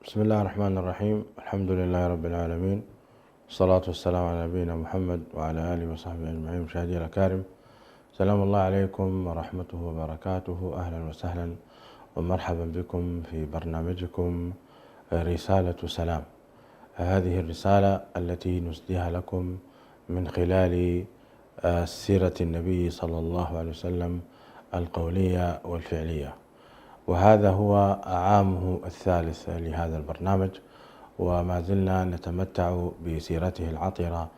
بسم الله الرحمن الرحيم. الحمد لله رب العالمين، والصلاة والسلام على نبينا محمد وعلى آله وصحبه أجمعين. مشاهدي الأكارم، سلام الله عليكم ورحمته وبركاته. أهلا وسهلا ومرحبا بكم في برنامجكم رسالة سلام. هذه الرسالة التي نسديها لكم من خلال سيرة النبي صلى الله عليه وسلم القولية والفعلية، وهذا هو عامه الثالث لهذا البرنامج، وما زلنا نتمتع بسيرته العطرة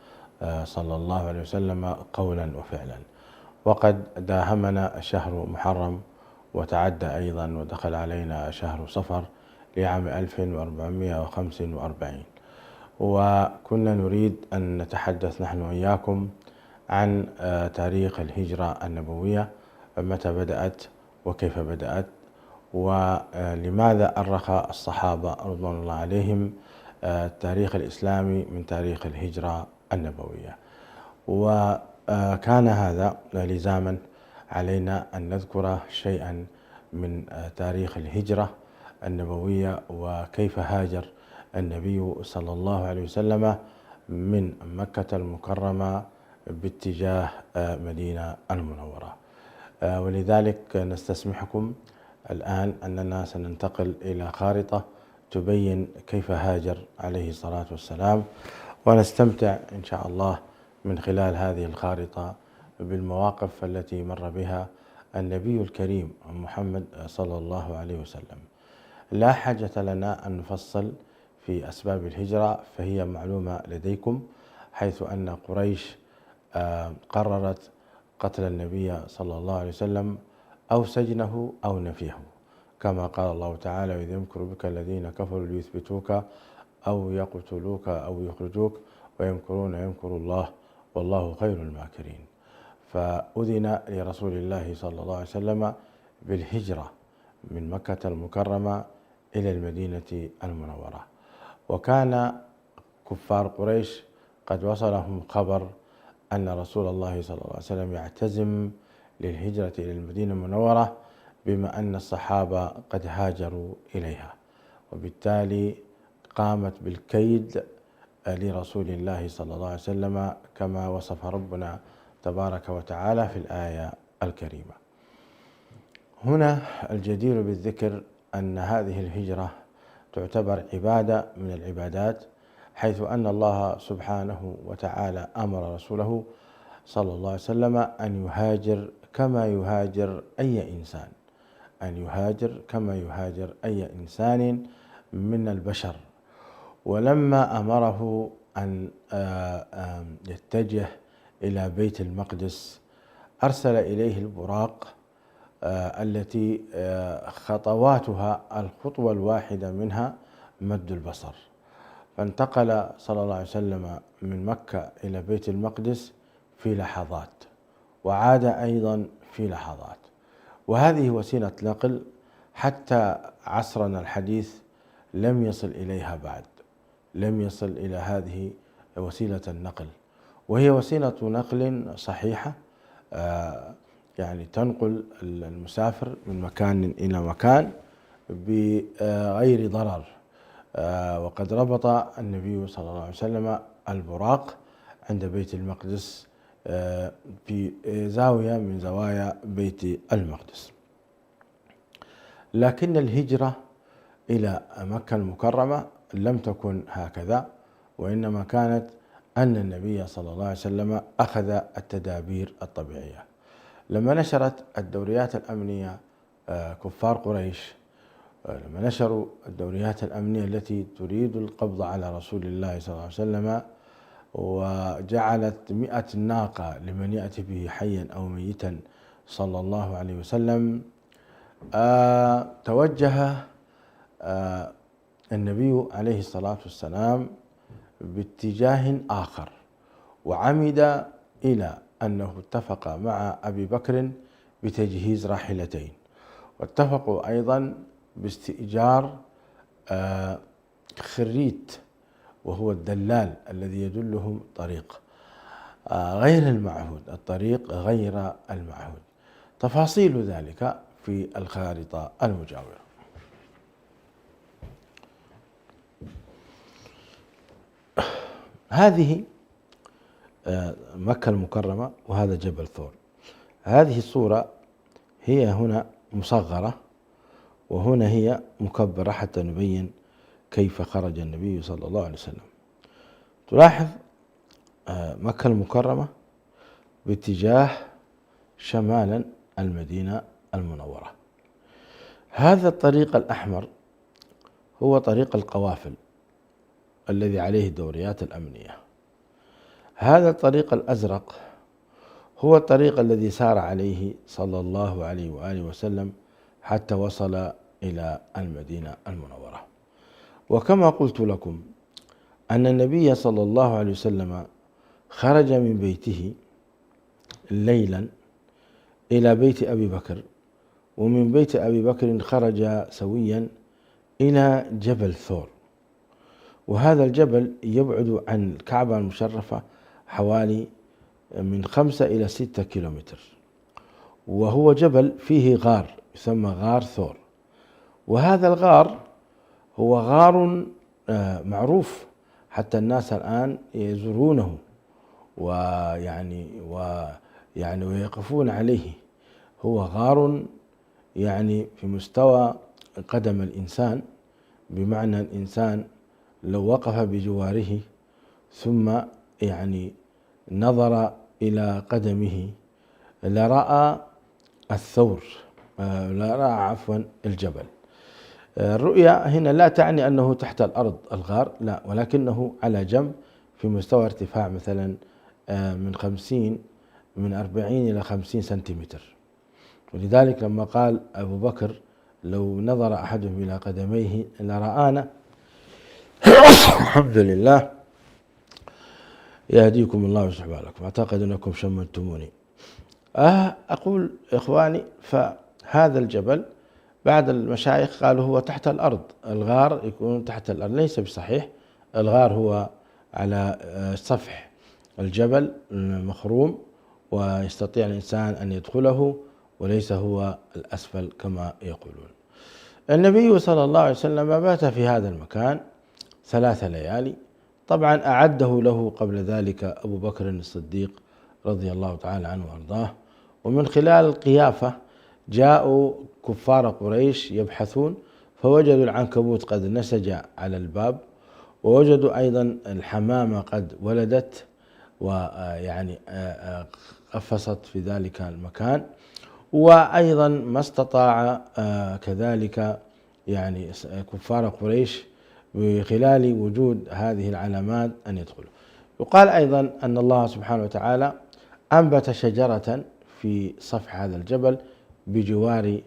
صلى الله عليه وسلم قولا وفعلا. وقد داهمنا شهر محرم، وتعدى أيضا ودخل علينا شهر صفر لعام 1445، وكنا نريد أن نتحدث نحن وإياكم عن تاريخ الهجرة النبوية، متى بدأت وكيف بدأت، ولماذا أرخ الصحابة رضوان الله عليهم التاريخ الإسلامي من تاريخ الهجرة النبوية. وكان هذا لزاما علينا أن نذكر شيئا من تاريخ الهجرة النبوية، وكيف هاجر النبي صلى الله عليه وسلم من مكة المكرمة باتجاه مدينة المنورة. ولذلك نستسمحكم الآن أننا سننتقل إلى خارطة تبين كيف هاجر عليه الصلاة والسلام، ونستمتع إن شاء الله من خلال هذه الخارطة بالمواقف التي مر بها النبي الكريم محمد صلى الله عليه وسلم. لا حاجة لنا أن نفصل في أسباب الهجرة، فهي معلومة لديكم، حيث أن قريش قررت قتل النبي صلى الله عليه وسلم أو سجنه أو نفيه، كما قال الله تعالى: وإذ يمكر بك الذين كفروا ليثبتوك أو يقتلوك أو يخرجوك ويمكرون يمكر الله والله خير الماكرين. فأذن لرسول الله صلى الله عليه وسلم بالهجرة من مكة المكرمة إلى المدينة المنورة، وكان كفار قريش قد وصلهم خبر أن رسول الله صلى الله عليه وسلم يعتزم للهجرة إلى المدينة المنورة، بما أن الصحابة قد هاجروا إليها، وبالتالي قامت بالكيد لرسول الله صلى الله عليه وسلم كما وصف ربنا تبارك وتعالى في الآية الكريمة. هنا الجدير بالذكر أن هذه الهجرة تعتبر عبادة من العبادات، حيث أن الله سبحانه وتعالى أمر رسوله صلى الله عليه وسلم أن يهاجر كما يهاجر أي إنسان، أن يهاجر كما يهاجر أي إنسان من البشر. ولما أمره أن يتجه إلى بيت المقدس، أرسل إليه البراق التي خطواتها الخطوة الواحدة منها مد البصر، فانتقل صلى الله عليه وسلم من مكة إلى بيت المقدس في لحظات، وعاد أيضا في لحظات. وهذه وسيلة نقل حتى عصرنا الحديث لم يصل إليها بعد، لم يصل إلى هذه وسيلة النقل، وهي وسيلة نقل صحيحة، يعني تنقل المسافر من مكان إلى مكان بغير ضرر. وقد ربط النبي صلى الله عليه وسلم البراق عند بيت المقدس في زاوية من زوايا بيت المقدس. لكن الهجرة إلى مكة المكرمة لم تكن هكذا، وإنما كانت أن النبي صلى الله عليه وسلم أخذ التدابير الطبيعية. لما نشرت الدوريات الأمنية كفار قريش، لما نشروا الدوريات الأمنية التي تريد القبض على رسول الله صلى الله عليه وسلم، وجعلت 100 ناقة لمن يأتي به حيا أو ميتا صلى الله عليه وسلم، توجه النبي عليه الصلاة والسلام باتجاه آخر، وعمد إلى أنه اتفق مع أبي بكر بتجهيز راحلتين، واتفقوا أيضا باستئجار خريت، وهو الدلال الذي يدلهم طريق غير المعهود، الطريق غير المعهود. تفاصيل ذلك في الخارطة المجاورة. هذه مكة المكرمة، وهذا جبل ثور. هذه الصورة هي هنا مصغرة، وهنا هي مكبرة حتى نبين كيف خرج النبي صلى الله عليه وسلم. تلاحظ مكة المكرمة باتجاه شمالا المدينة المنورة. هذا الطريق الأحمر هو طريق القوافل الذي عليه الدوريات الأمنية. هذا الطريق الأزرق هو الطريق الذي سار عليه صلى الله عليه وآله وسلم حتى وصل إلى المدينة المنورة. وكما قلت لكم أن النبي صلى الله عليه وسلم خرج من بيته ليلا إلى بيت أبي بكر، ومن بيت أبي بكر خرج سويا إلى جبل ثور. وهذا الجبل يبعد عن الكعبة المشرفة حوالي من 5 إلى 6 كيلومتر، وهو جبل فيه غار يسمى غار ثور. وهذا الغار هو غار معروف، حتى الناس الآن يزورونه ويقفون عليه. هو غار يعني في مستوى قدم الإنسان، بمعنى الإنسان لو وقف بجواره ثم نظر إلى قدمه لرأى الثور، الجبل. الرؤية هنا لا تعني أنه تحت الأرض الغار، لا، ولكنه على جنب في مستوى ارتفاع مثلا من 40 إلى 50 سنتيمتر. ولذلك لما قال أبو بكر لو نظر أحدهم إلى قدميه لرآنا الحمد لله يهديكم الله ويصلح بالكم، أعتقد أنكم شملتموني. أقول إخواني، فهذا الجبل بعض المشايخ قالوا هو تحت الأرض، الغار يكون تحت الأرض، ليس بصحيح. الغار هو على سفح الجبل المخروم، ويستطيع الإنسان أن يدخله، وليس هو الأسفل كما يقولون. النبي صلى الله عليه وسلم بات في هذا المكان 3 ليالي. طبعا أعده له قبل ذلك أبو بكر الصديق رضي الله تعالى عنه وأرضاه. ومن خلال القيافة جاءوا كفار قريش يبحثون، فوجدوا العنكبوت قد نسج على الباب، ووجدوا أيضا الحمامة قد ولدت قفصت في ذلك المكان. وأيضا ما استطاع كذلك كفار قريش بخلال وجود هذه العلامات أن يدخلوا. يقال أيضا أن الله سبحانه وتعالى أنبت شجرة في سفح هذا الجبل بجوار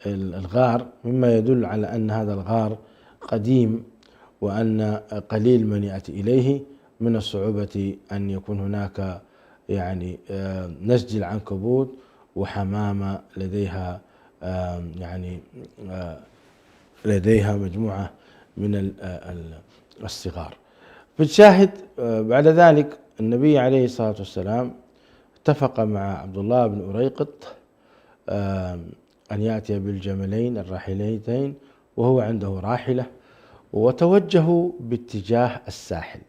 الغار، مما يدل على أن هذا الغار قديم، وأن قليل من يأتي إليه. من الصعوبة أن يكون هناك نسج العنكبوت وحمامة لديها مجموعة من الصغار. بالشاهد بعد ذلك النبي عليه الصلاة والسلام اتفق مع عبد الله بن أريقط أن يأتي بالجملين الراحلتين، وهو عنده راحلة، وتوجهوا باتجاه الساحل.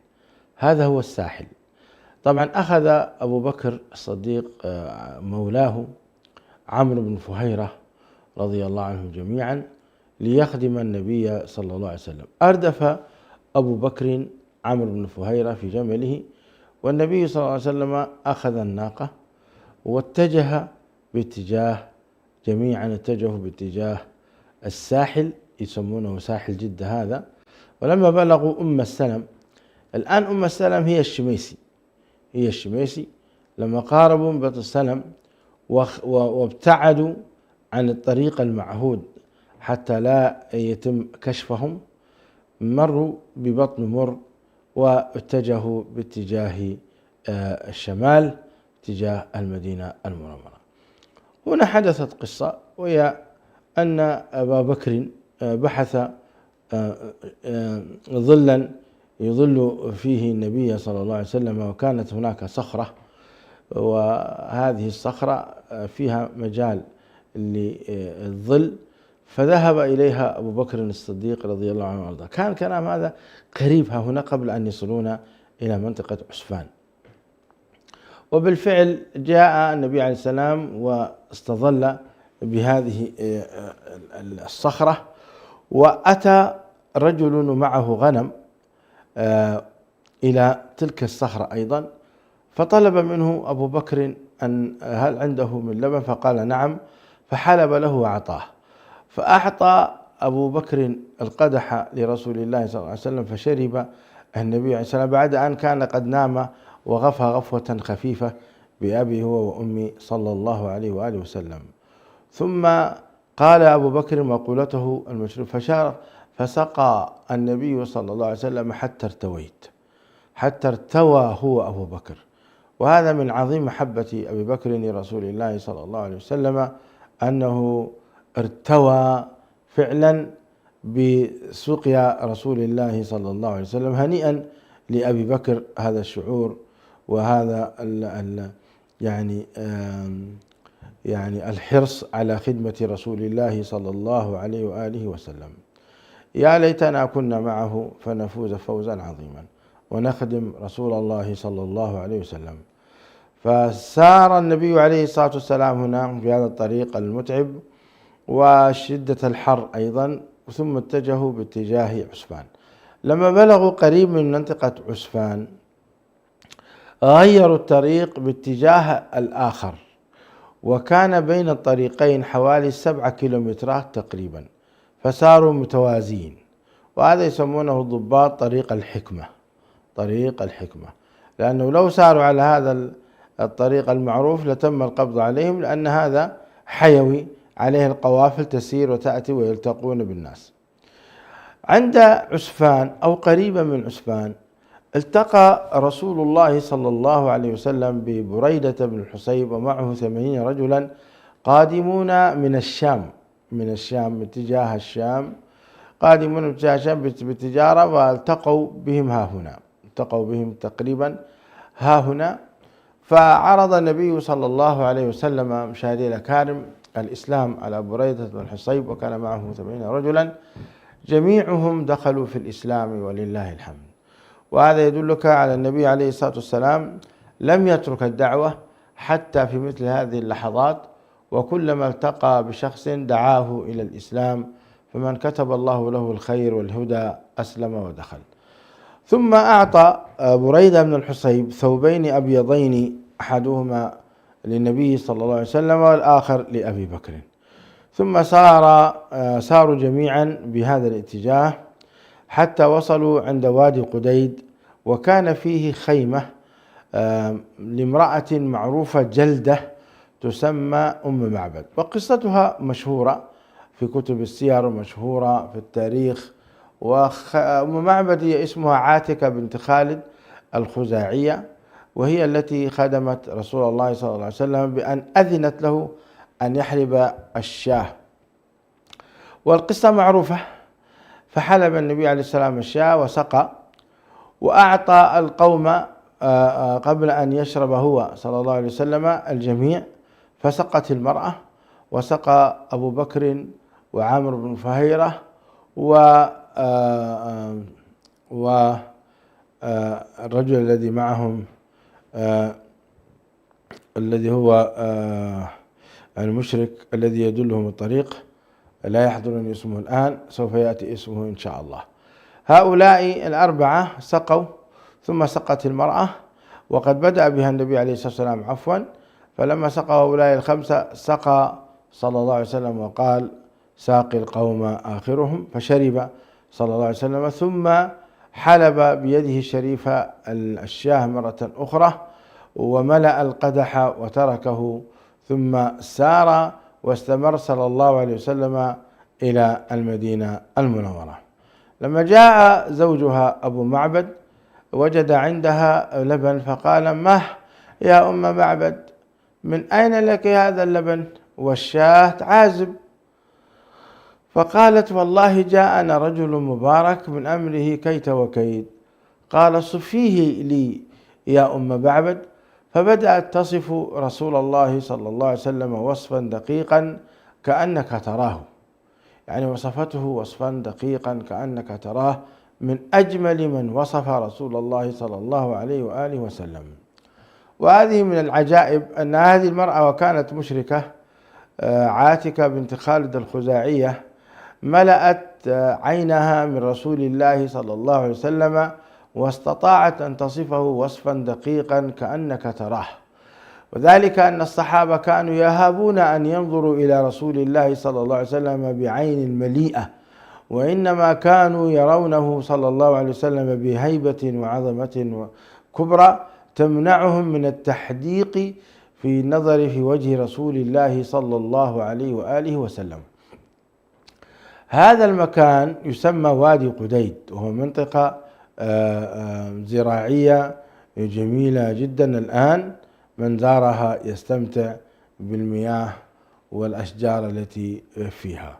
هذا هو الساحل. طبعا أخذ أبو بكر الصديق مولاه عمرو بن فهيرة رضي الله عنهم جميعا ليخدم النبي صلى الله عليه وسلم. أردف أبو بكر عمرو بن فهيرة في جمله، والنبي صلى الله عليه وسلم أخذ الناقة واتجه جميعا اتجهوا باتجاه الساحل، يسمونه ساحل جدة هذا. ولما بلغوا أم السلم، الآن أم السلم هي الشميسي، لما قاربوا من بطن السلم وابتعدوا عن الطريق المعهود حتى لا يتم كشفهم، مروا ببطن مر واتجهوا باتجاه الشمال اتجاه المدينة المنورة. هنا حدثت قصة، وهي أن أبا بكر بحث ظلا يظل فيه النبي صلى الله عليه وسلم، وكانت هناك صخرة، وهذه الصخرة فيها مجال للظل، فذهب إليها أبو بكر الصديق رضي الله عنه وارضاه. كان الكلام هذا قريب هنا قبل أن يصلون إلى منطقة عسفان. وبالفعل جاء النبي عليه السلام واستظل بهذه الصخرة، وأتى رجل معه غنم إلى تلك الصخرة أيضا، فطلب منه أبو بكر أن هل عنده من لبن؟ فقال نعم، فحلب له وأعطاه. فأعطى أبو بكر القدح لرسول الله صلى الله عليه وسلم، فشرب النبي عليه السلام بعد أن كان قد نام وغفى غفوة خفيفة بأبي هو وأمي صلى الله عليه وآله وسلم. ثم قال أبو بكر مقولته المشروب، فسقى النبي صلى الله عليه وسلم حتى ارتويت، حتى ارتوى هو أبو بكر. وهذا من عظيم محبة أبي بكر لرسول الله صلى الله عليه وسلم، أنه ارتوى فعلا بسقيا رسول الله صلى الله عليه وسلم. هنيئا لأبي بكر هذا الشعور وهذا يعني الحرص على خدمة رسول الله صلى الله عليه وآله وسلم. يا ليتنا كنا معه فنفوز فوزا عظيما ونخدم رسول الله صلى الله عليه وسلم. فسار النبي عليه الصلاة والسلام هنا في هذا الطريق المتعب وشدة الحر أيضا، ثم اتجهوا باتجاه عسفان. لما بلغوا قريب من منطقة عسفان غيروا الطريق باتجاه الآخر، وكان بين الطريقين حوالي 7 كيلومترات تقريبا، فساروا متوازيين. وهذا يسمونه الضباط طريق الحكمة، طريق الحكمة، لأنه لو ساروا على هذا الطريق المعروف لتم القبض عليهم، لأن هذا حيوي عليه القوافل تسير وتأتي ويلتقون بالناس. عند عسفان أو قريبا من عسفان التقى رسول الله صلى الله عليه وسلم ببريدة بن الحصيب ومعه 80 رجلا قادمون من الشام، باتجاه الشام، قادمون باتجاه الشام بالتجارة، والتقوا بهم ها هنا، التقوا بهم تقريبا ها هنا. فعرض النبي صلى الله عليه وسلم مشاهدي الأكارم الإسلام على بريدة بن الحصيب، وكان معه 80 رجلا جميعهم دخلوا في الإسلام ولله الحمد. وهذا يدلك على النبي عليه الصلاة والسلام لم يترك الدعوة حتى في مثل هذه اللحظات، وكلما التقى بشخص دعاه إلى الإسلام، فمن كتب الله له الخير والهدى أسلم ودخل. ثم أعطى بريدة بن الحصيب ثوبين أبيضين، أحدهما للنبي صلى الله عليه وسلم والآخر لأبي بكر. ثم ساروا جميعا بهذا الاتجاه حتى وصلوا عند وادي قديد، وكان فيه خيمة لامرأة معروفة جلدة تسمى أم معبد، وقصتها مشهورة في كتب السير ومشهورة في التاريخ. وأم معبد هي اسمها عاتكة بنت خالد الخزاعية، وهي التي خدمت رسول الله صلى الله عليه وسلم بأن أذنت له أن يحلب الشاه. والقصة معروفة. فحلب النبي عليه السلام الشاه وسقى، وأعطى القوم قبل أن يشرب هو صلى الله عليه وسلم الجميع، فسقت المرأة، وسقى أبو بكر وعامر بن فهيرة والرجل الذي معهم الذي هو المشرك الذي يدلهم الطريق، لا يحضرني اسمه الآن، سوف يأتي اسمه إن شاء الله. هؤلاء الأربعة سقوا، ثم سقت المرأة، وقد بدأ بها النبي عليه الصلاة والسلام عفوا. فلما سقى هؤلاء الخمسة سقى صلى الله عليه وسلم وقال ساقي القوم آخرهم، فشرب صلى الله عليه وسلم، ثم حلب بيده الشريفة الشاه مرة أخرى وملأ القدح وتركه، ثم سار واستمر صلى الله عليه وسلم إلى المدينة المنورة. لما جاء زوجها أبو معبد وجد عندها لبن، فقال مه يا أم معبد، من أين لك هذا اللبن والشاة عازب؟ فقالت والله جاءنا رجل مبارك من أمره كيت وكيت. قال صفيه لي يا أم معبد. فبدأت تصف رسول الله صلى الله عليه وسلم وصفا دقيقا كأنك تراه، يعني وصفته وصفا دقيقا كأنك تراه من أجمل من وصف رسول الله صلى الله عليه وآله وسلم. وهذه من العجائب أن هذه المرأة وكانت مشركة، عاتكة بنت خالد الخزاعية، ملأت عينها من رسول الله صلى الله عليه وسلم، واستطاعت أن تصفه وصفا دقيقا كأنك تراه. وذلك أن الصحابة كانوا يهابون أن ينظروا إلى رسول الله صلى الله عليه وسلم بعين مليئة، وإنما كانوا يرونه صلى الله عليه وسلم بهيبة وعظمة كبرى تمنعهم من التحديق في النظر في وجه رسول الله صلى الله عليه وآله وسلم. هذا المكان يسمى وادي قديد، وهو منطقة زراعية جميلة جدا. الآن من زارها يستمتع بالمياه والأشجار التي فيها.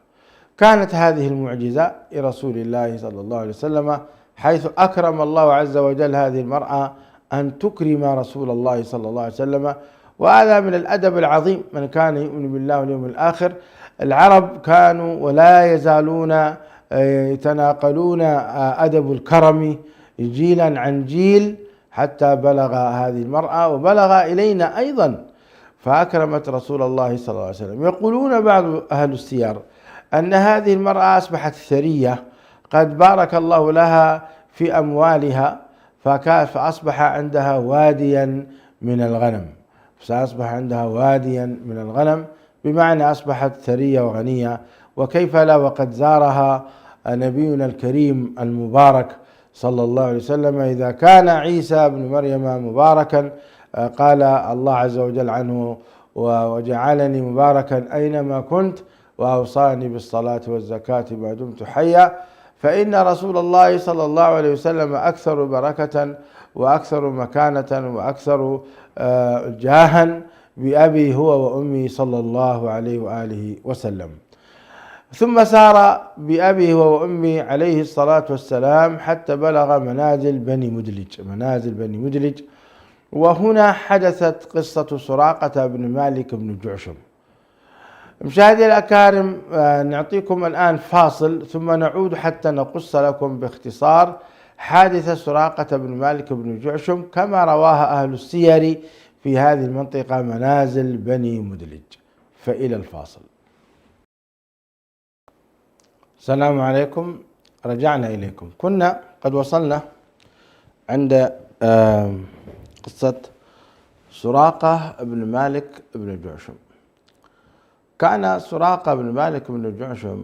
كانت هذه المعجزة لرسول الله صلى الله عليه وسلم، حيث أكرم الله عز وجل هذه المرأة أن تكرم رسول الله صلى الله عليه وسلم. وهذا من الأدب العظيم. من كان يؤمن بالله واليوم الآخر، العرب كانوا ولا يزالون يتناقلون أدب الكرم جيلا عن جيل، حتى بلغ هذه المرأة وبلغ إلينا أيضا، فأكرمت رسول الله صلى الله عليه وسلم. يقولون بعض أهل السير أن هذه المرأة أصبحت ثرية، قد بارك الله لها في أموالها، فأصبح عندها واديا من الغنم، فأصبح عندها واديا من الغنم، بمعنى أصبحت ثرية وغنية. وكيف لا وقد زارها نبينا الكريم المبارك صلى الله عليه وسلم. إذا كان عيسى بن مريم مباركا، قال الله عز وجل عنه: وجعلني مباركا أينما كنت وأوصاني بالصلاة والزكاة ما دمت حيا. فإن رسول الله صلى الله عليه وسلم أكثر بركة وأكثر مكانة وأكثر جاها بأبي هو وأمي صلى الله عليه وآله وسلم. ثم سار بأبي هو وأمي عليه الصلاة والسلام حتى بلغ منازل بني مدلج. وهنا حدثت قصة سراقة بن مالك بن جعشم. مشاهدي الأكارم، نعطيكم الآن فاصل ثم نعود حتى نقص لكم باختصار حادثة سراقة بن مالك بن جعشم كما رواها أهل السير في هذه المنطقة، منازل بني مدلج. فإلى الفاصل. السلام عليكم، رجعنا إليكم. كنا قد وصلنا عند قصة سراقة بن مالك بن جعشم. كان سراقة بن مالك بن جعشم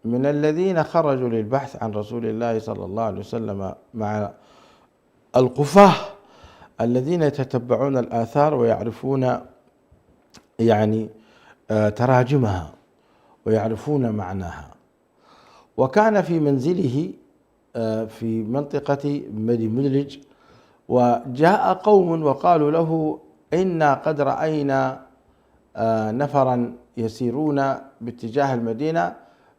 من الذين خرجوا للبحث عن رسول الله صلى الله عليه وسلم مع القفاة الذين يتتبعون الآثار ويعرفون تراجمها ويعرفون معناها. وكان في منزله في منطقة بني مدلج، وجاء قوم وقالوا له: إنا قد رأينا نفرا يسيرون باتجاه المدينة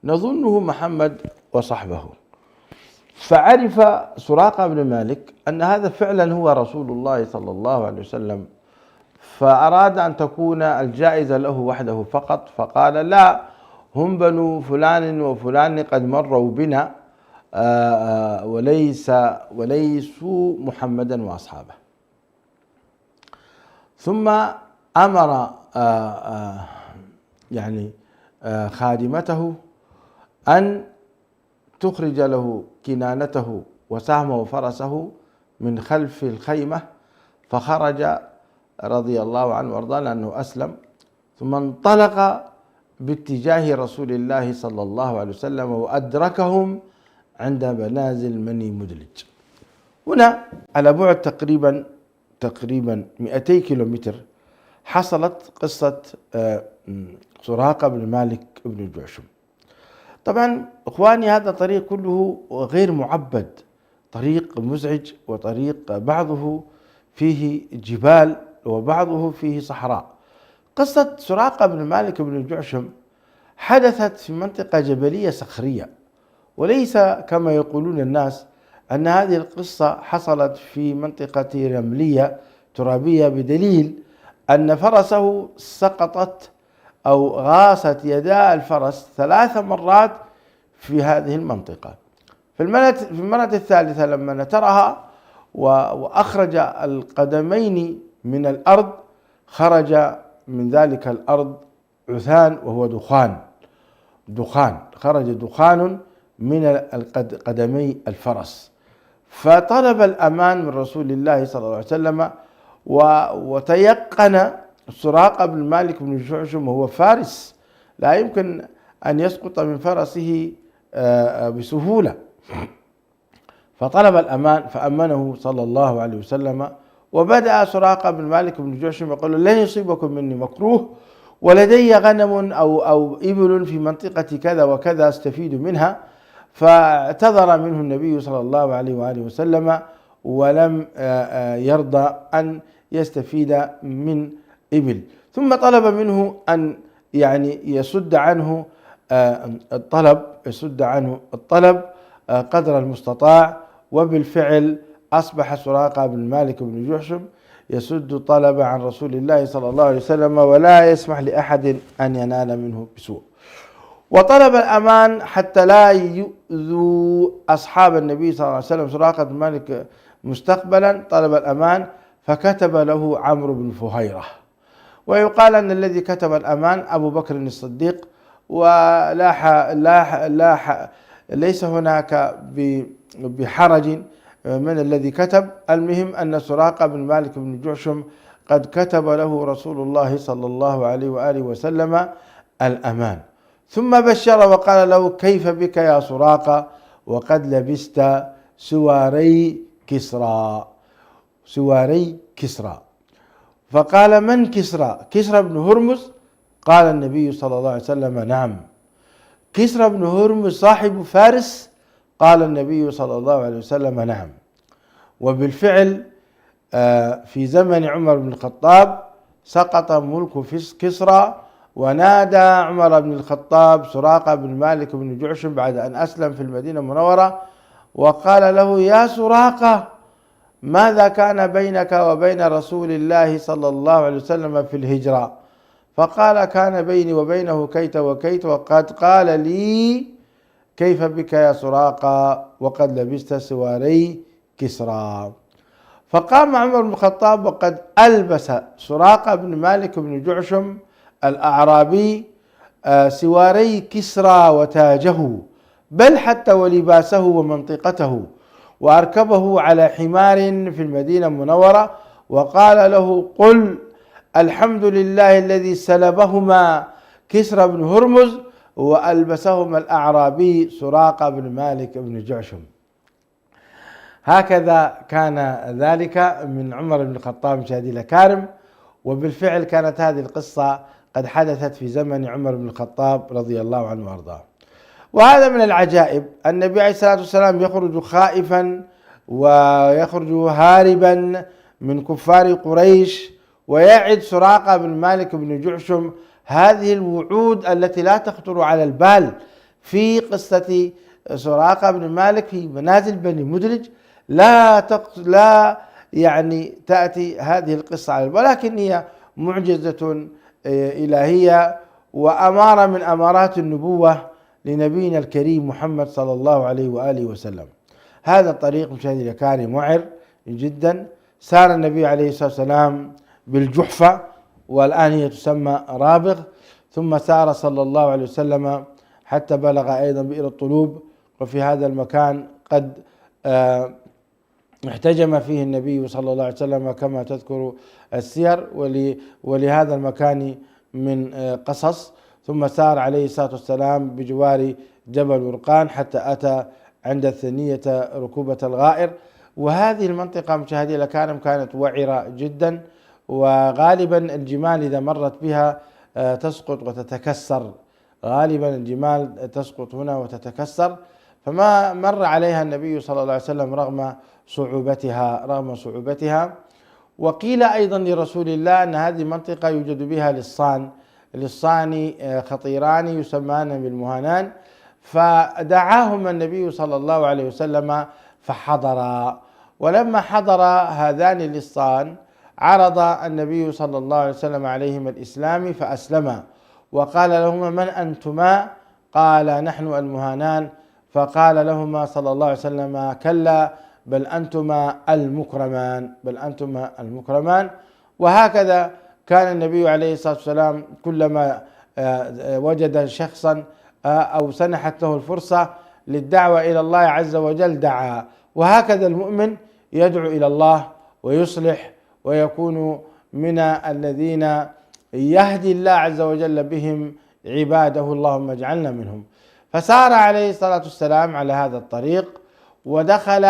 نظنه محمد وصحبه. فعرف سراقة بن مالك أن هذا فعلا هو رسول الله صلى الله عليه وسلم، فأراد أن تكون الجائزة له وحده فقط، فقال: لا، هم بنو فلان وفلان قد مروا بنا وليسوا محمدا وأصحابه. ثم أمر خادمته أن تخرج له كنانته وسهمه وفرسه من خلف الخيمة، فخرج رضي الله عنه وارضاه لأنه أسلم، ثم انطلق باتجاه رسول الله صلى الله عليه وسلم وأدركهم عند منازل بني مدلج. هنا على بعد تقريبا 200 كيلومتر حصلت قصة سراقة بن مالك بن جعشم. طبعا إخواني، هذا طريق كله غير معبد، طريق مزعج، وطريق بعضه فيه جبال وبعضه فيه صحراء. قصة سراقة بن مالك بن جعشم حدثت في منطقة جبلية صخرية، وليس كما يقولون الناس أن هذه القصة حصلت في منطقة رملية ترابية، بدليل أن فرسه سقطت أو غاصت يدا الفرس 3 مرات في هذه المنطقة. في المرة الثالثة لما نترها وأخرج القدمين من الأرض، خرج من ذلك الأرض عثان وهو دخان، خرج دخان من قدمي الفرس، فطلب الأمان من رسول الله صلى الله عليه وسلم. وتيقن سراقة بن مالك بن جعشم وهو فارس لا يمكن أن يسقط من فرسه بسهولة، فطلب الأمان فأمنه صلى الله عليه وسلم. وبدأ سراقة بن مالك بن جعشم يقول: لن يصيبكم مني مكروه، ولدي غنم أو إبل في منطقة كذا وكذا استفيد منها. فاعتذر منه النبي صلى الله عليه وآله وسلم، ولم يرضى أن يستفيد من إبل. ثم طلب منه أن يسد عنه الطلب قدر المستطاع. وبالفعل أصبح سراقة بن مالك بن جعشم يسد طلب عن رسول الله صلى الله عليه وسلم، ولا يسمح لأحد أن ينال منه بسوء. وطلب الأمان حتى لا يؤذوا أصحاب النبي صلى الله عليه وسلم. سراقة بن مالك مستقبلا طلب الأمان، فكتب له عمرو بن فهيرة، ويقال أن الذي كتب الأمان أبو بكر الصديق، ليس هناك بحرج من الذي كتب. المهم أن سراقة بن مالك بن جعشم قد كتب له رسول الله صلى الله عليه وآله وسلم الأمان، ثم بشر وقال له: كيف بك يا سراقة وقد لبست سواري كسرى. فقال: من كسرى؟ كسرى بن هرمز؟ قال النبي صلى الله عليه وسلم: نعم، كسرى بن هرمز صاحب فارس؟ قال النبي صلى الله عليه وسلم: نعم. وبالفعل في زمن عمر بن الخطاب سقط ملك كسرى، ونادى عمر بن الخطاب سراقة بن مالك بن جعشم بعد أن أسلم في المدينة المنورة، وقال له: يا سراقة، ماذا كان بينك وبين رسول الله صلى الله عليه وسلم في الهجرة؟ فقال: كان بيني وبينه كيت وكيت، وقد قال لي: كيف بك يا سراقة وقد لبست سواري كسرى. فقام عمر بن الخطاب وقد ألبس سراقة بن مالك بن جعشم الأعرابي سواري كسرى وتاجه، بل حتى ولباسه ومنطقته، وأركبه على حمار في المدينة المنورة، وقال له: قل الحمد لله الذي سلبهما كسرى بن هرمز وألبسهما الأعرابي سراقة بن مالك بن جعشم. هكذا كان ذلك من عمر بن الخطاب مشاهدي الأكارم. وبالفعل كانت هذه القصة قد حدثت في زمن عمر بن الخطاب رضي الله عنه وارضاه. وهذا من العجائب، النبي عليه الصلاة والسلام يخرج خائفا ويخرج هاربا من كفار قريش، ويعد سراقة بن مالك بن جعشم هذه الوعود التي لا تخطر على البال. في قصة سراقة بن مالك في منازل بني مدلج لا تأتي هذه القصة على البال، ولكن هي معجزة إلهية وأمارة من أمارات النبوة لنبينا الكريم محمد صلى الله عليه وآله وسلم. هذا الطريق مشاهدي الكرام وعر جدا. سار النبي عليه الصلاة والسلام بالجحفة، والآن هي تسمى رابغ، ثم سار صلى الله عليه وسلم حتى بلغ أيضا بئر الطلوب. وفي هذا المكان قد احتجم فيه النبي صلى الله عليه وسلم كما تذكر السير، ولهذا المكان من قصص. ثم سار عليه الصلاة والسلام بجوار جبل ورقان حتى أتى عند الثنية ركوبة الغائر. وهذه المنطقة مشاهدي الأكارم كانت وعرة جدا، وغالبا الجمال إذا مرت بها تسقط وتتكسر، غالبا الجمال تسقط هنا وتتكسر. فما مر عليها النبي صلى الله عليه وسلم رغم صعوبتها. وقيل أيضا لرسول الله أن هذه منطقة يوجد بها لصان خطيران يسمان بالمهانان، فدعاهما النبي صلى الله عليه وسلم فحضرا. ولما حضر هذان اللصان عرض النبي صلى الله عليه وسلم عليهما الإسلام فأسلما، وقال لهما: من أنتما؟ قال: نحن المهانان. فقال لهما صلى الله عليه وسلم: كلا، بل أنتما المكرمان، بل أنتما المكرمان. وهكذا كان النبي عليه الصلاة والسلام كلما وجد شخصا أو سنحت له الفرصة للدعوة إلى الله عز وجل دعا. وهكذا المؤمن يدعو إلى الله ويصلح ويكون من الذين يهدي الله عز وجل بهم عباده، اللهم اجعلنا منهم. فسار عليه الصلاة والسلام على هذا الطريق ودخل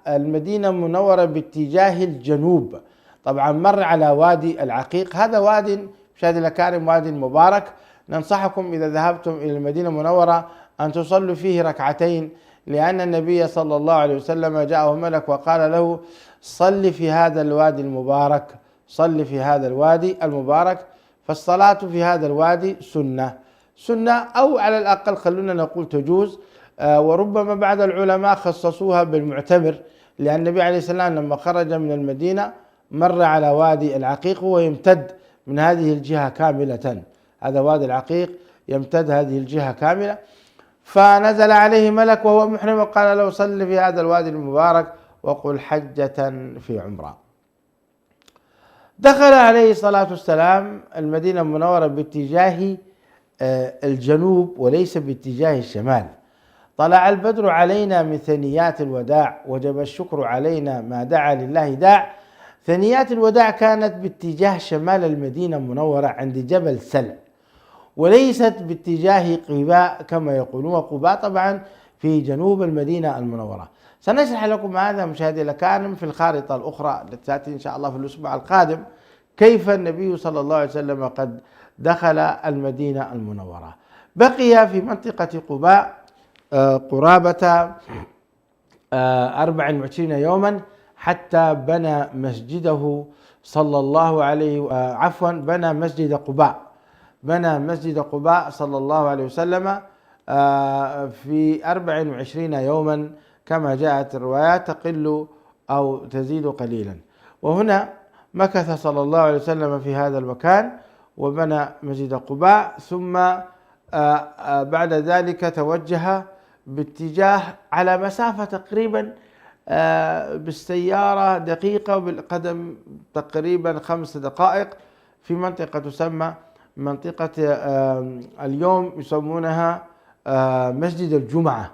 المدينة المنورة باتجاه الجنوب. طبعا مر على وادي العقيق، هذا واد مشاهدي الأكارم واد مبارك، ننصحكم إذا ذهبتم إلى المدينة المنورة أن تصلوا فيه ركعتين، لأن النبي صلى الله عليه وسلم جاءه ملك وقال له: صل في هذا الوادي المبارك، صل في هذا الوادي المبارك. فالصلاة في هذا الوادي سنة أو على الأقل خلونا نقول تجوز، وربما بعض العلماء خصصوها بالمعتمر، لأن النبي عليه السلام لما خرج من المدينة مر على وادي العقيق وهو يمتد من هذه الجهة كاملة، هذا وادي العقيق يمتد هذه الجهة كاملة. فنزل عليه ملك وهو محرم وقال له: صل في هذا الوادي المبارك وقل حجة في عمرة. دخل عليه الصلاة والسلام المدينة المنورة باتجاه الجنوب وليس باتجاه الشمال. طلع البدر علينا من ثنيات الوداع، وجب الشكر علينا ما دعا لله داع. ثنيات الوداع كانت باتجاه شمال المدينة المنورة عند جبل سلع، وليست باتجاه قباء كما يقولون، وقباء طبعا في جنوب المدينة المنورة. سنشرح لكم هذا مشاهدي الأكارم في الخارطة الأخرى التي تأتي إن شاء الله في الأسبوع القادم، كيف النبي صلى الله عليه وسلم قد دخل المدينة المنورة. بقي في منطقة قباء قرابة 24 يوما حتى بنى مسجده صلى الله عليه بنى مسجد قباء، بنى مسجد قباء صلى الله عليه وسلم في 24 يوما كما جاءت الروايات، تقل أو تزيد قليلا. وهنا مكث صلى الله عليه وسلم في هذا المكان وبنى مسجد قباء، ثم بعد ذلك توجه باتجاه على مسافة تقريبا بالسيارة دقيقة وبالقدم تقريبا 5 دقائق في منطقة تسمى منطقة اليوم يسمونها مسجد الجمعة،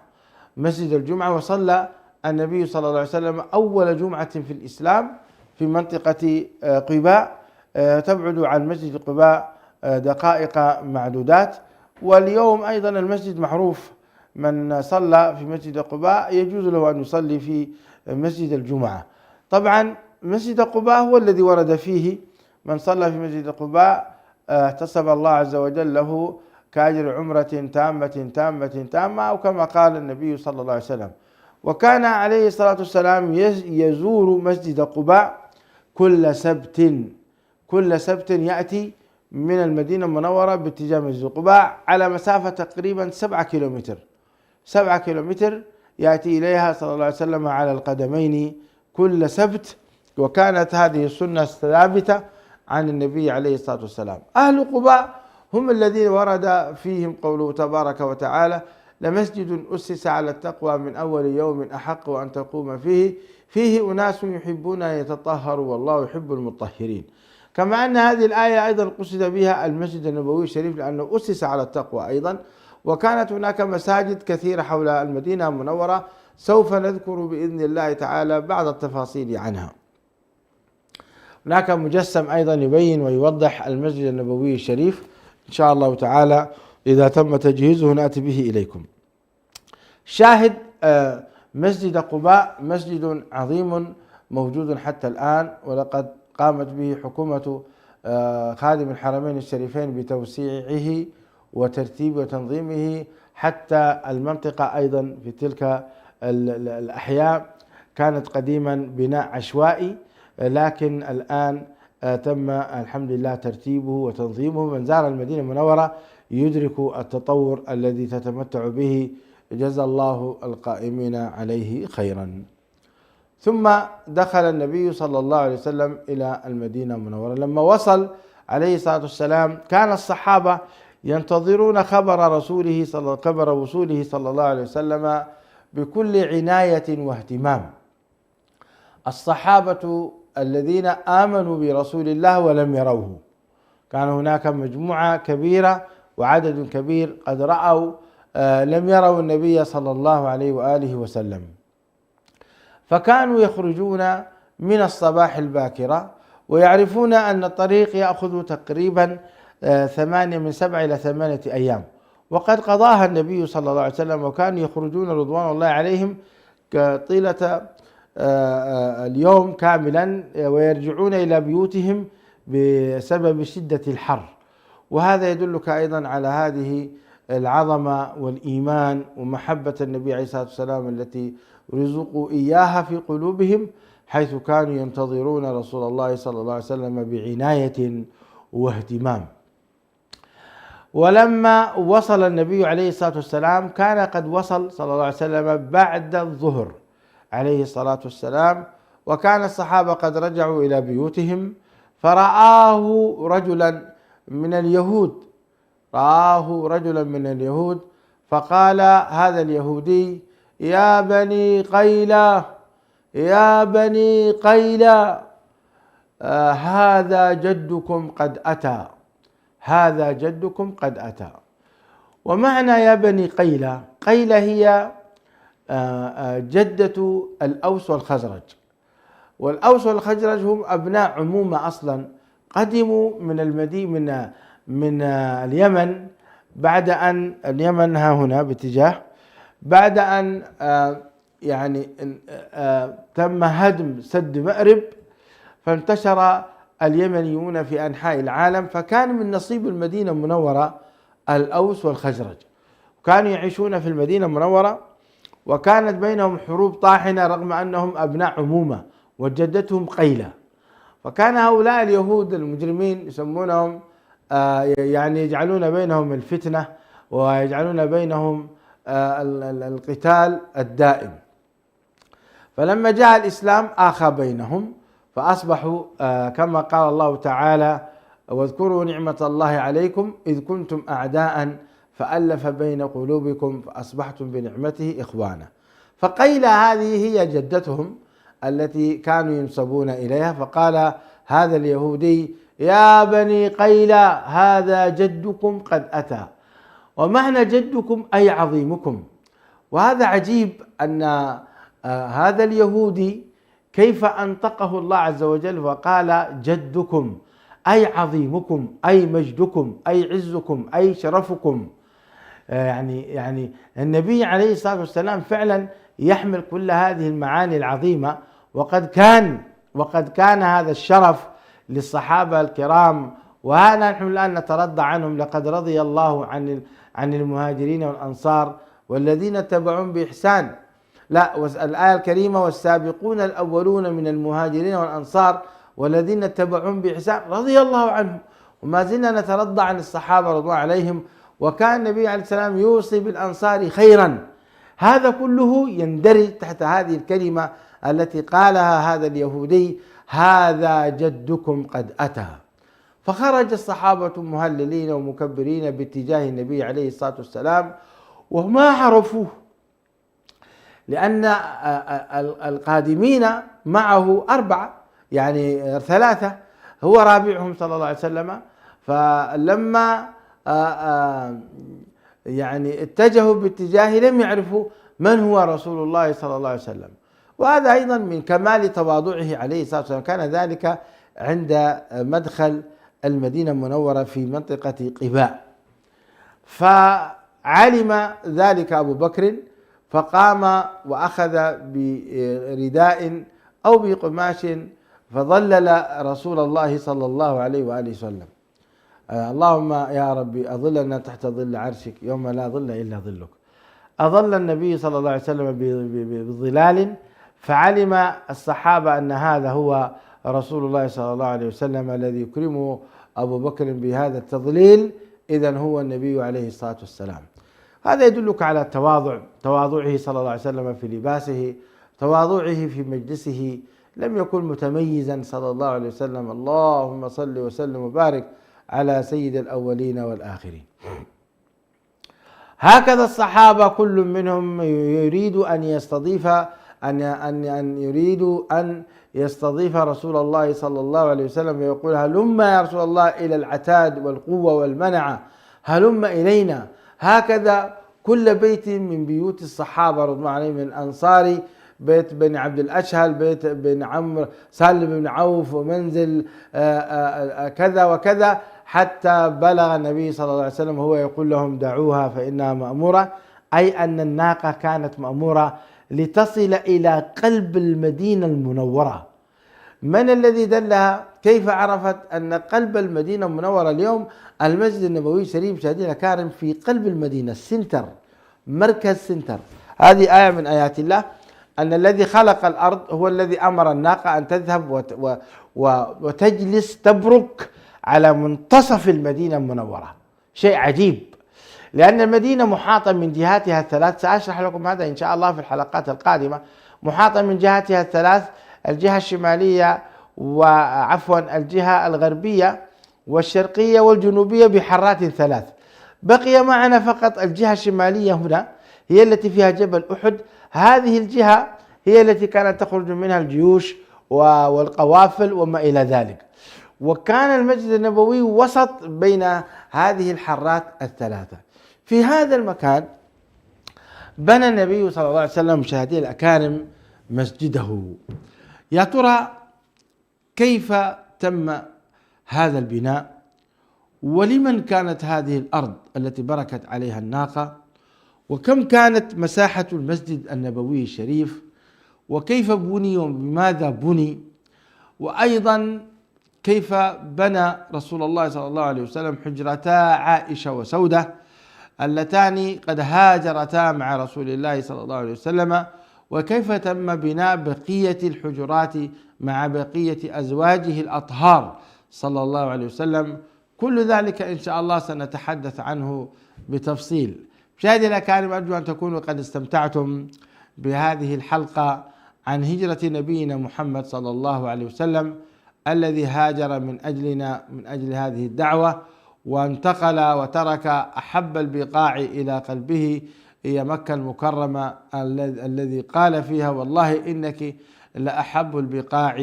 مسجد الجمعة. وصلى النبي صلى الله عليه وسلم أول جمعة في الإسلام في منطقة قباء، تبعد عن مسجد قباء دقائق معدودات. واليوم أيضا المسجد معروف، من صلى في مسجد قباء يجوز له أن يصلي في مسجد الجمعة. طبعا مسجد قباء هو الذي ورد فيه من صلى في مسجد قباء احتسب الله عز وجل له كأجر عمرة تامة أو كما قال النبي صلى الله عليه وسلم. وكان عليه الصلاة والسلام يزور مسجد قباء كل سبت يأتي من المدينة المنورة باتجاه مسجد قباء على مسافة تقريبا 7 كيلومتر، 7 كيلومتر يأتي إليها صلى الله عليه وسلم على القدمين كل سبت. وكانت هذه السنة ثابتة عن النبي عليه الصلاة والسلام. أهل قباء هم الذين ورد فيهم قوله تبارك وتعالى: لمسجد أسس على التقوى من أول يوم أحق أن تقوم فيه أناس يحبون أن يتطهروا والله يحب المطهرين. كما أن هذه الآية أيضا قصد بها المسجد النبوي الشريف لأنه أسس على التقوى أيضا. وكانت هناك مساجد كثيرة حول المدينة المنورة سوف نذكر بإذن الله تعالى بعض التفاصيل عنها. هناك مجسم أيضا يبين ويوضح المسجد النبوي الشريف إن شاء الله تعالى إذا تم تجهيزه نأتي به إليكم. شاهد مسجد قباء مسجد عظيم موجود حتى الآن، ولقد قامت به حكومة خادم الحرمين الشريفين بتوسيعه وترتيبه وتنظيمه حتى المنطقة أيضا في تلك الأحياء كانت قديما بناء عشوائي، لكن الآن تم الحمد لله ترتيبه وتنظيمه. من زار المدينة المنورة يدرك التطور الذي تتمتع به، جزا الله القائمين عليه خيرا. ثم دخل النبي صلى الله عليه وسلم إلى المدينة المنورة. لما وصل عليه الصلاة والسلام كان الصحابة ينتظرون خبر وصوله صلى الله عليه وسلم بكل عناية واهتمام. الصحابة الذين آمنوا برسول الله ولم يروه، كان هناك مجموعة كبيرة وعدد كبير قد رأوا لم يروا النبي صلى الله عليه وآله وسلم، فكانوا يخرجون من الصباح الباكرة ويعرفون أن الطريق يأخذ تقريبا من 7 إلى 8 أيام، وقد قضاها النبي صلى الله عليه وسلم، وكانوا يخرجون رضوان الله عليهم طيلة اليوم كاملا ويرجعون إلى بيوتهم بسبب شدة الحر. وهذا يدلك أيضا على هذه العظمة والإيمان ومحبة النبي عليه الصلاة والسلام التي رزقوا إياها في قلوبهم، حيث كانوا ينتظرون رسول الله صلى الله عليه وسلم بعناية واهتمام. ولما وصل النبي عليه الصلاة والسلام كان قد وصل صلى الله عليه وسلم بعد الظهر عليه الصلاة والسلام، وكان الصحابة قد رجعوا إلى بيوتهم، فرآه رجلا من اليهود فقال هذا اليهودي: يا بني قيلة، يا بني قيلة، هذا جدكم قد أتى، هذا جدكم قد أتى. ومعنى يا بني قيلة، قيلة هي جدة الأوس والخزرج، والأوس والخزرج هم أبناء عمومة أصلا، قدموا من المدينة من اليمن بعد أن اليمن ها هنا باتجاه، بعد أن تم هدم سد مأرب، فانتشر اليمنيون في أنحاء العالم، فكان من نصيب المدينة المنورة الأوس والخزرج، كانوا يعيشون في المدينة المنورة، وكانت بينهم حروب طاحنة رغم أنهم أبناء عمومة وجدتهم قيلة. فكان هؤلاء اليهود المجرمين يسمونهم يجعلون بينهم الفتنة ويجعلون بينهم القتال الدائم. فلما جاء الإسلام آخى بينهم، فأصبحوا كما قال الله تعالى: واذكروا نعمة الله عليكم إذ كنتم أعداء فألف بين قلوبكم فأصبحتم بنعمته إخوانا. فقيلة هذه هي جدتهم التي كانوا ينسبون إليها. فقال هذا اليهودي: يا بني قيلة، هذا جدكم قد أتى. ومعنى جدكم أي عظيمكم. وهذا عجيب أن هذا اليهودي كيف أنطقه الله عز وجل وقال جدكم أي عظيمكم أي مجدكم أي عزكم أي شرفكم. يعني النبي عليه الصلاة والسلام فعلا يحمل كل هذه المعاني العظيمة، وقد كان هذا الشرف للصحابة الكرام، وهذا نحن الآن نترضى عنهم. لقد رضي الله عن المهاجرين والأنصار والذين اتبعون بإحسان. لا، الآية الكريمة: والسابقون الأولون من المهاجرين والأنصار والذين اتبعون بإحسان رضي الله عنهم. وما زلنا نترضى عن الصحابة رضي الله عليهم، وكان النبي عليه السلام يوصي بالأنصار خيرا. هذا كله يندرج تحت هذه الكلمة التي قالها هذا اليهودي: هذا جدكم قد أتى. فخرج الصحابة مهللين ومكبرين باتجاه النبي عليه الصلاة والسلام وما عرفوه، لأن القادمين معه 4 3 هو رابعهم صلى الله عليه وسلم. فلما اتجهوا باتجاهه لم يعرفوا من هو رسول الله صلى الله عليه وسلم. وهذا أيضا من كمال تواضعه عليه الصلاة والسلام. كان ذلك عند مدخل المدينة المنورة في منطقة قباء، فعلم ذلك أبو بكر، فقام وأخذ برداء أو بقماش فظلل رسول الله صلى الله عليه وآله وسلم: اللهم يا ربي أظلنا تحت ظل عرشك يوم لا ظل إلا ظلك. أظل النبي صلى الله عليه وسلم بظلال، فعلم الصحابة أن هذا هو رسول الله صلى الله عليه وسلم الذي يكرمه أبو بكر بهذا التظليل، إذن هو النبي عليه الصلاة والسلام. هذا يدلك على تواضعه صلى الله عليه وسلم في لباسه، تواضعه في مجلسه، لم يكن متميزا صلى الله عليه وسلم. اللهم صل وسلم وبارك على سيد الأولين والآخرين. هكذا الصحابة كل منهم يريد أن يستضيف أن يستضيف رسول الله صلى الله عليه وسلم ويقول هلم يا رسول الله إلى العتاد والقوة والمنعة، هلم إلينا. هكذا كل بيت من بيوت الصحابة رضوان الله عليهم، من أنصاري بيت بن عبد الأشهل، بيت بن عمرو سالم بن عوف، ومنزل كذا وكذا، حتى بلغ النبي صلى الله عليه وسلم وهو يقول لهم دعوها فإنها مأمورة، أي أن الناقة كانت مأمورة لتصل إلى قلب المدينة المنورة. من الذي دلها؟ كيف عرفت أن قلب المدينة المنورة؟ اليوم المسجد النبوي الشريف مشاهدينا الكرام في قلب المدينة، السنتر، مركز سنتر. هذه آية من آيات الله، أن الذي خلق الأرض هو الذي أمر الناقة أن تذهب وتجلس تبرك على منتصف المدينة المنورة. شيء عجيب، لأن المدينة محاطة من جهاتها الثلاث، سأشرح لكم هذا إن شاء الله في الحلقات القادمة. محاطة من جهاتها الثلاث، الجهة الشمالية وعفوا الجهة الغربية والشرقية والجنوبية بحارات ثلاث. بقي معنا فقط الجهة الشمالية هنا، هي التي فيها جبل أحد. هذه الجهة هي التي كانت تخرج منها الجيوش والقوافل وما إلى ذلك. وكان المسجد النبوي وسط بين هذه الحارات الثلاثة. في هذا المكان بنى النبي صلى الله عليه وسلم مشاهدي الأكارم مسجده. يا ترى كيف تم هذا البناء؟ ولمن كانت هذه الأرض التي بركت عليها الناقة؟ وكم كانت مساحة المسجد النبوي الشريف؟ وكيف بني وبماذا بني؟ وأيضا كيف بنى رسول الله صلى الله عليه وسلم حجرتا عائشة وسودة اللتان قد هاجرتا مع رسول الله صلى الله عليه وسلم؟ وكيف تم بناء بقية الحجرات مع بقية أزواجه الأطهار صلى الله عليه وسلم؟ كل ذلك إن شاء الله سنتحدث عنه بتفصيل. مشاهدي الأكارم، أرجو أن تكونوا قد استمتعتم بهذه الحلقة عن هجرة نبينا محمد صلى الله عليه وسلم، الذي هاجر من أجلنا، من أجل هذه الدعوة، وانتقل وترك أحب البقاع إلى قلبه، هي مكة المكرمة الذي قال فيها والله إنك لأحب البقاع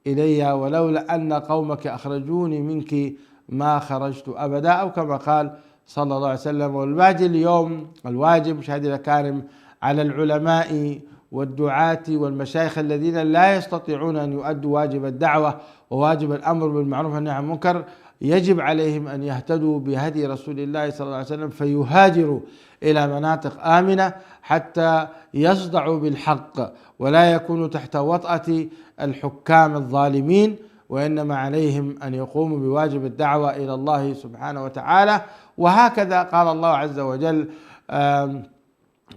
إلي ولولا أن قومك أخرجوني منك ما خرجت أبدا، أو كما قال صلى الله عليه وسلم. والواجب اليوم، الواجب مشاهدينا الكرام على العلماء والدعاة والمشايخ الذين لا يستطيعون أن يؤدوا واجب الدعوة وواجب الأمر بالمعروف والنهي عن المنكر، يجب عليهم أن يهتدوا بهدي رسول الله صلى الله عليه وسلم، فيهاجروا إلى مناطق آمنة حتى يصدعوا بالحق ولا يكونوا تحت وطأة الحكام الظالمين، وإنما عليهم أن يقوموا بواجب الدعوة إلى الله سبحانه وتعالى. وهكذا قال الله عز وجل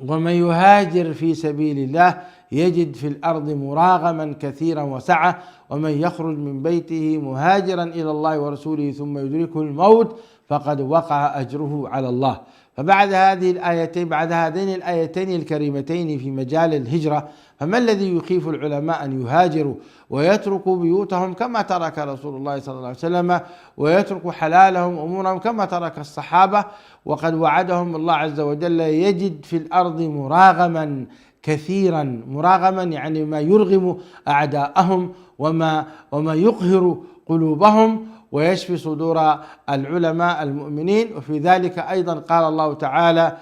ومن يهاجر في سبيل الله يجد في الأرض مراغما كثيرا وسعة ومن يخرج من بيته مهاجرا إلى الله ورسوله ثم يدركه الموت فقد وقع أجره على الله. فبعد هذه الآيتين، بعد هذين الآيتين الكريمتين في مجال الهجرة، فما الذي يخيف العلماء أن يهاجروا ويتركوا بيوتهم كما ترك رسول الله صلى الله عليه وسلم، ويتركوا حلالهم أمورهم كما ترك الصحابة؟ وقد وعدهم الله عز وجل يجد في الأرض مراغما كثيرا. مراغما يعني ما يرغم أعداءهم وما يقهر قلوبهم ويشفي صدور العلماء المؤمنين. وفي ذلك أيضا قال الله تعالى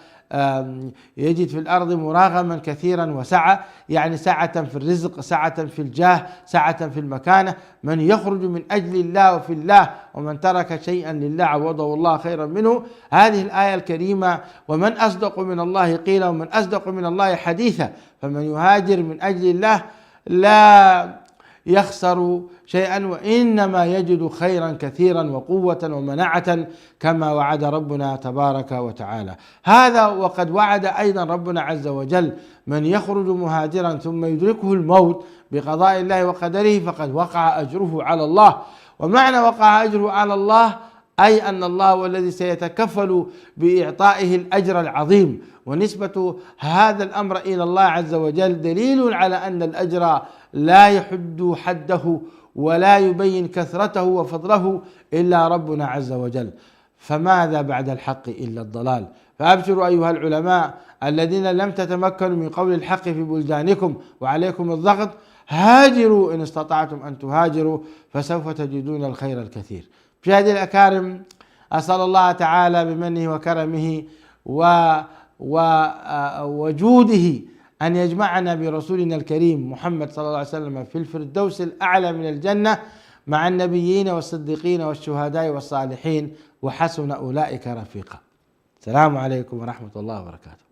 يجد في الأرض مراغما كثيرا وسعة، يعني سعة في الرزق، سعة في الجاه، سعة في المكانة. من يخرج من أجل الله وفي الله ومن ترك شيئا لله عوضه الله خيرا منه. هذه الآية الكريمة ومن أصدق من الله قيلا ومن أصدق من الله حديثا. فمن يهاجر من أجل الله لا يخسر شيئا وإنما يجد خيرا كثيرا وقوة ومنعة كما وعد ربنا تبارك وتعالى. هذا وقد وعد أيضا ربنا عز وجل من يخرج مهاجرا ثم يدركه الموت بقضاء الله وقدره فقد وقع أجره على الله. ومعنى وقع أجره على الله أي أن الله هو الذي سيتكفل بإعطائه الأجر العظيم. ونسبة هذا الأمر إلى الله عز وجل دليل على أن الأجر لا يحد حده ولا يبين كثرته وفضله إلا ربنا عز وجل. فماذا بعد الحق إلا الضلال؟ فأبشروا أيها العلماء الذين لم تتمكنوا من قول الحق في بلدانكم وعليكم الضغط، هاجروا إن استطعتم أن تهاجروا فسوف تجدون الخير الكثير. مشاهدي الأكارم، أسأل الله تعالى بمنه وكرمه وجوده أن يجمعنا برسولنا الكريم محمد صلى الله عليه وسلم في الفردوس الأعلى من الجنة مع النبيين والصديقين والشهداء والصالحين، وحسن أولئك رفيقا. السلام عليكم ورحمة الله وبركاته.